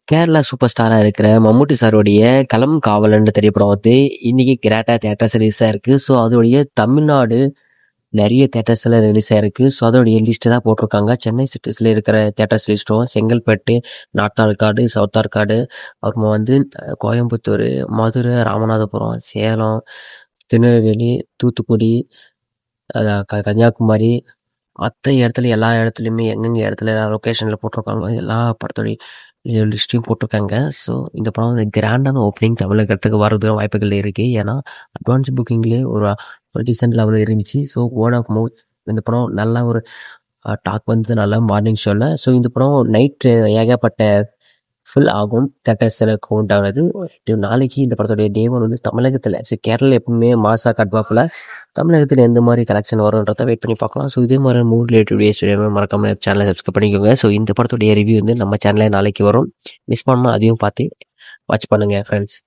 Kerala super ஸ்டாரா இருக்கிற மம்முட்டி சாருடைய களம் காவலன்ற திரைப்படம் வந்து இன்னைக்கு கிராட்டா தியேட்டர்ஸ் ரிலீஸ் ஆயிருக்கு. ஸோ அதோடைய தமிழ்நாடு நிறைய தியேட்டர்ஸ்ல ரிலீஸ் ஆயிருக்கு. ஸோ அதோடைய லிஸ்ட் தான் போட்டிருக்காங்க. சென்னை சிட்டிஸ்ல இருக்கிற theatres லிஸ்ட்டும், Chengalpattu, north Arcot, south Arcot, அப்புறமா வந்து கோயம்புத்தூர், மதுரை, ராமநாதபுரம், சேலம், திருநெல்வேலி, தூத்துக்குடி, கன்னியாகுமரி, மற்ற இடத்துல எல்லா இடத்துலையுமே எங்கெங்க இடத்துல லொக்கேஷனில் போட்டிருக்காங்களோ எல்லா படத்தோடைய லிஸ்ட்டையும் போட்டிருக்காங்க. ஸோ இந்த படம் வந்து கிராண்டான ஓப்பனிங் தமிழகத்துக்கு வர்றதுக்கு வாய்ப்புகள் இருக்குது. ஏன்னா அட்வான்ஸ் புக்கிங்லேயே ஒரு டீசென்ட் லெவலில் இருந்துச்சு. ஸோ வேர்ட் ஆஃப் மவுத் இந்த படம் நல்ல ஒரு டாக் வந்து நல்லா மார்னிங் ஷோவில். ஸோ இந்த படம் நைட்டு ஏகப்பட்ட ஃபுல் ஆகும் தேட்டர்ஸில் கவுண்ட் ஆகுது. நாளைக்கு இந்த படத்துடைய டே ஒன் வந்து தமிழகத்தில் கேரளா எப்பவுமே மாசா கட்பாப்பில் தமிழகத்தில் எந்த மாதிரி கலெக்ஷன் வரும்ன்றத வெயிட் பண்ணி பார்க்கலாம். ஸோ இதே மாதிரி மூவி ரிலேட்டட் வீடியோஸ் மறக்காம சேனலை சப்ஸ்கிரைப் பண்ணிக்கோங்க. ஸோ இந்த படத்துடைய ரிவ்யூ வந்து நம்ம சேனலில் நாளைக்கு வரும். மிஸ் பண்ணால் அதையும் பார்த்து வாட்ச் பண்ணுங்கள் ஃப்ரெண்ட்ஸ்.